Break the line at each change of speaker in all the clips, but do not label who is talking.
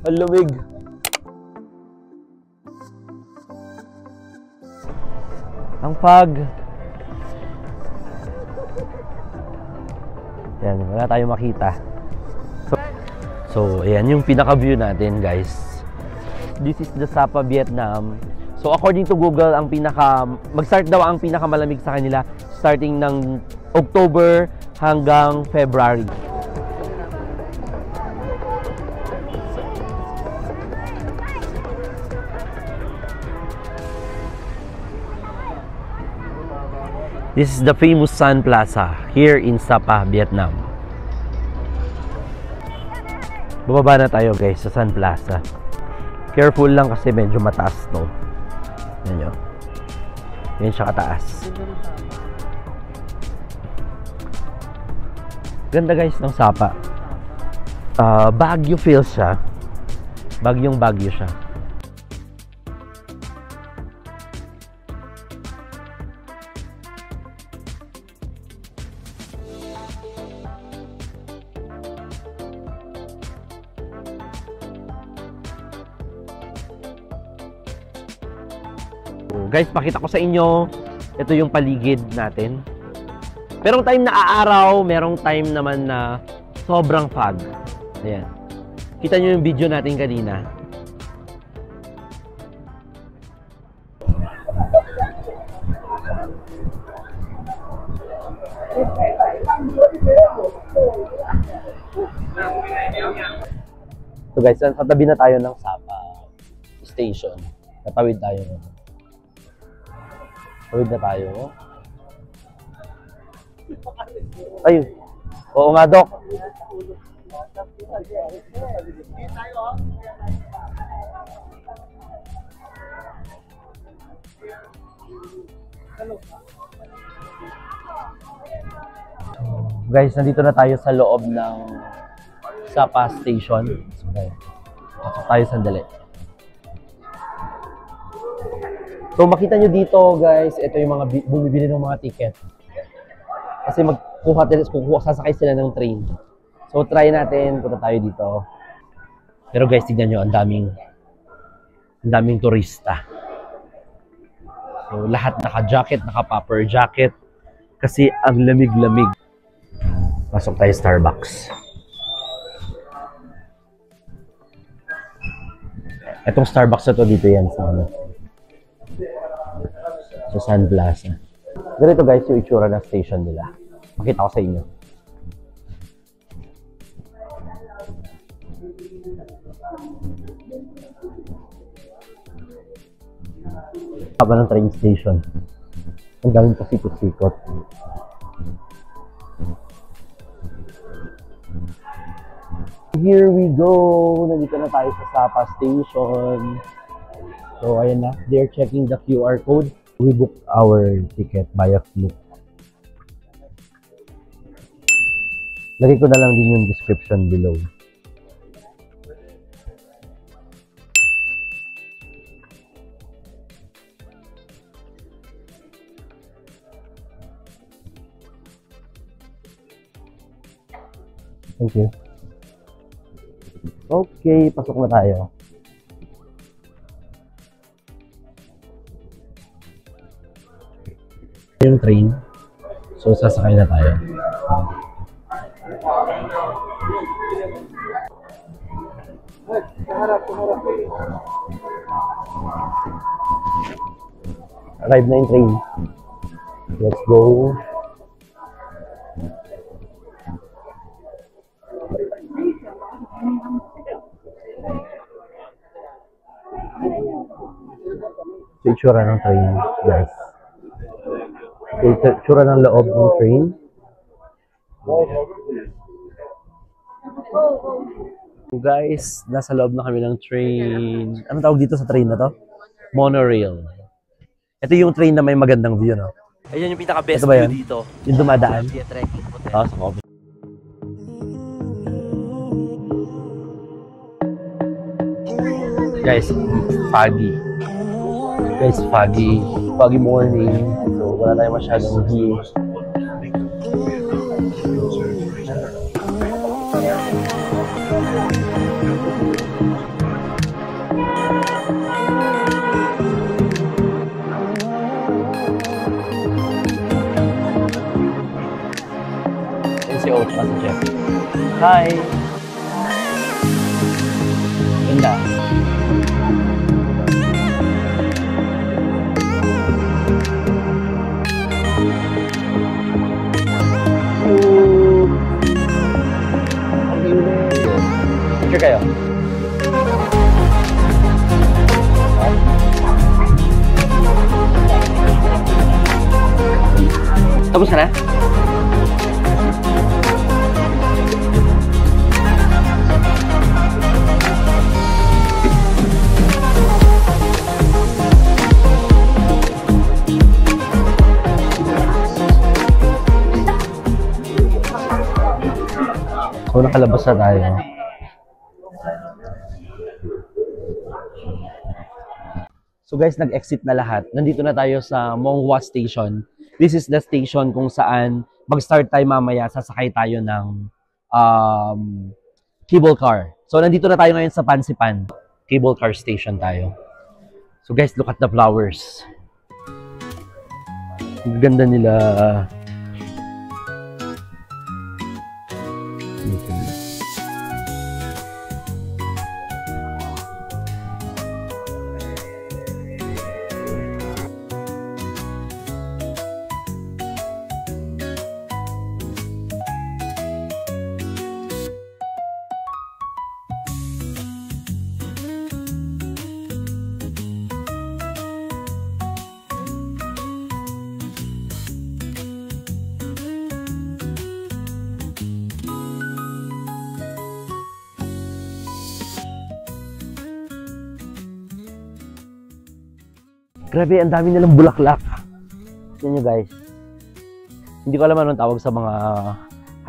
Ang lumig. Ang fog. Yan, wala tayong makita. So, ayan yung pinaka-view natin, guys. This is the Sapa, Vietnam. So, according to Google, mag-start daw ang pinakamalamig sa kanila starting ng October hanggang February. This is the famous Sun Plaza here in Sapa, Vietnam. Bababa na tayo, guys, sa Sun Plaza. Careful lang kasi medyo mataas to. Yan nyo. Yan siya kataas. Ganda, guys, ng Sapa. Baguio feel siya. Bagyong Baguio siya. Guys, pakita ko sa inyo, ito yung paligid natin. Merong time na aaraw, merong time naman na sobrang fog. Ayan. Kita nyo yung video natin kanina. So guys, sa tabi na tayo ng Sapa Station. Natawid tayo. Tawid na tayo. Ayun. Oo nga, Dok. Guys, nandito na tayo sa loob ng Sapa Station. Okay. Pasok tayo sandali. So makita nyo dito, guys, ito yung mga bumibili ng mga ticket. Kasi sasakay sila ng train. So try natin, punta tayo dito. Pero guys, tignan nyo, ang daming turista. So lahat naka-jacket, naka-popper jacket. Kasi ang lamig-lamig. Pasok tayo Starbucks. Itong Starbucks na to dito yan sa Sun Plaza. Ganito, guys, yung itsura ng station nila. Makita ko sa inyo. Haba ng train station. Ang daming pasikot-sikot. Here we go! Nandito na tayo sa Sapa Station. So, ayan na. They're checking the QR code. We booked our ticket via Klook. Lagay ko na lang din yung description below. Thank you. Okay, pasok na tayo. Yung train. So, sasakay na tayo. Arrive na yung train. Let's go. So, itsura ng train, guys. Itsura ng loob ng train. So guys, nasa loob na kami ng train. Anong tawag dito sa train na to? Monorail. Ito yung train na may magandang view, no? Ayan yung pinaka-best view dito. Yung dumadaan. Sa coffee. Guys, foggy. Guys, foggy morning. So, wala tayo masyadong view. Hi! Ganda. Picture kayo. Tapos ka na? So, nakalabas na tayo. So guys, nag-exit na lahat. Nandito na tayo sa Monghua Station. This is the station kung saan mag-start tayo mamaya, sasakay tayo ng cable car. So nandito na tayo ngayon sa Pansipan. Cable car station tayo. So guys, look at the flowers. Ang ganda nila. Grabe, ang dami nilang bulaklak. Yan nyo guys. Hindi ko alam anong tawag sa mga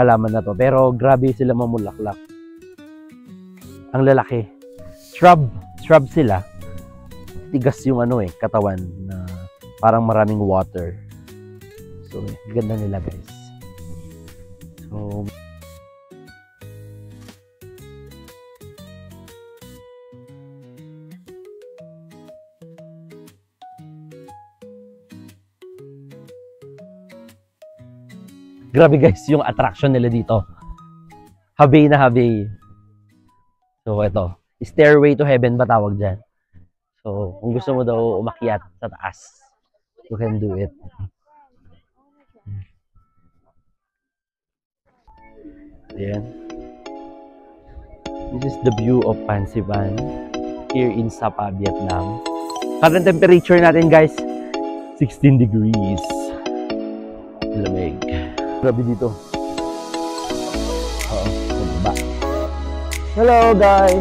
halaman na to. Pero grabe sila mamulaklak. Ang lalaki. Shrub. Shrub sila. Tigas yung katawan na parang maraming water. So, ganda nila guys. So, grabe guys, yung attraction nila dito. Habay na habay. So ito, stairway to heaven ba tawag dyan? So kung gusto mo daw umakyat sa taas, you can do it. Ayan. This is the view of Pansipan here in Sapa, Vietnam. Current temperature natin guys, 16 degrees. Lamig. Grabe dito. Oo, baba. Hello guys!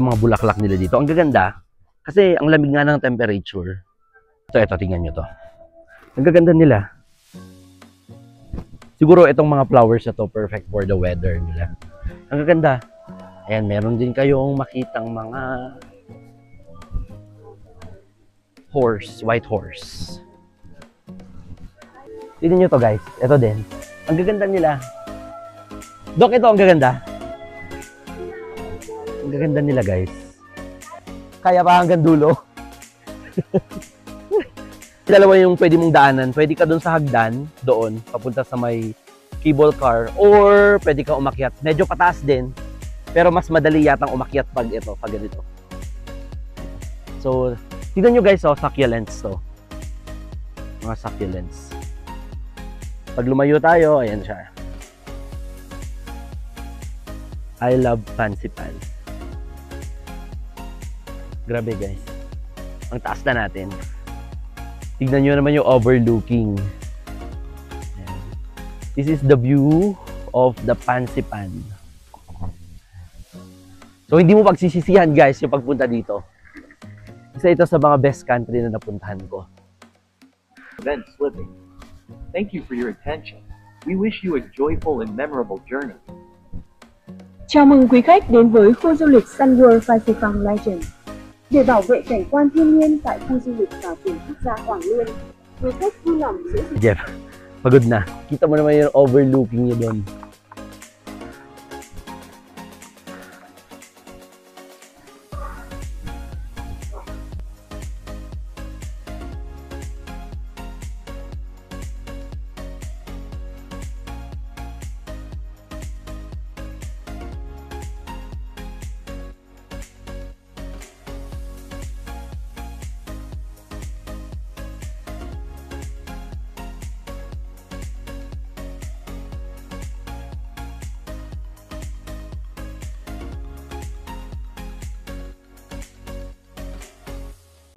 Yung mga bulaklak nila dito. Ang gaganda kasi ang lamig nga ng temperature. Ito, tingnan nyo to. Ang gaganda nila. Siguro itong mga flowers na to perfect for the weather nila. Ang gaganda. Ayan, meron din kayong makitang mga horse, white horse. Tignan nyo to guys. Ito din. Ang gaganda nila. Dok, ito ang gaganda. Ang gaganda nila guys. Kaya pa hanggang dulo. Dalawa yung pwede mong daanan. Pwede ka doon sa hagdan, doon, papunta sa may cable car. Or pwede ka umakyat. Medyo pataas din. Pero mas madali yatang umakyat pag ito, pag ganito. So, tignan nyo guys, succulents to. Mga succulents. Pag lumayo tayo, ayan siya. I love Pansipan. Grabe guys. Ang taas na natin. Tignan nyo naman yung overlooking. Ayan. This is the view of the Pansipan. So hindi mo pagsisisihan guys yung pagpunta dito. Isa ito sa mga best country na napuntahan ko.
Then slipping. Thank you for your attention. We wish you a joyful and memorable journey.
Chào mừng quý khách đến với khu du lịch Sun World Pacific Legend. Để bảo vệ cảnh quan thiên nhiên tại khu du lịch và vườn quốc gia Hoàng Liên, quý khách vui lòng giữ gìn.
Jeff, pagod na. Kita mo naman yung overlooking niya doon.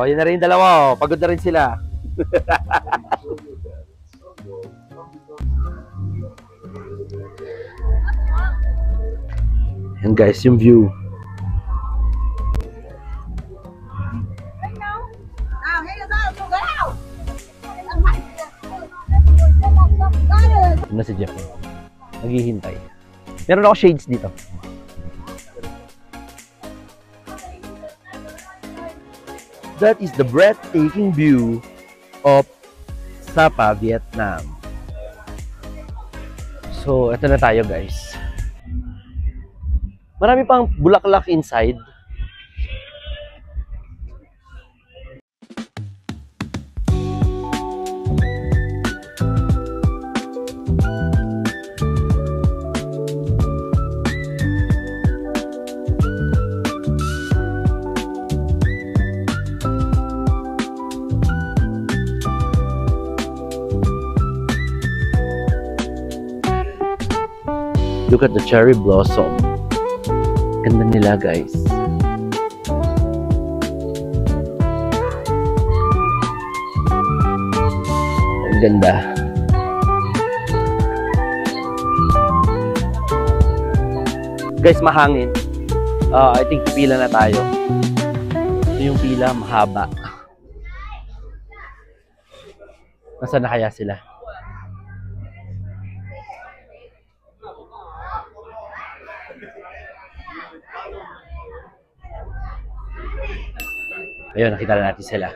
O, yun na rin yung dalawa. Oh. Pagod na rin sila. Yan guys, yung view. Yun na si Jeff. Naghihintay. Meron ako shades dito. That is the breathtaking view of Sapa, Vietnam. So, eto na tayo guys. Marami pang bulaklak inside. Look at the cherry blossom. Ganda nila guys. Ang ganda. Guys, mahangin. I think pila na tayo. Ito yung pila, mahaba. Nasaan na kaya sila? Ayun, nakita na natin sila.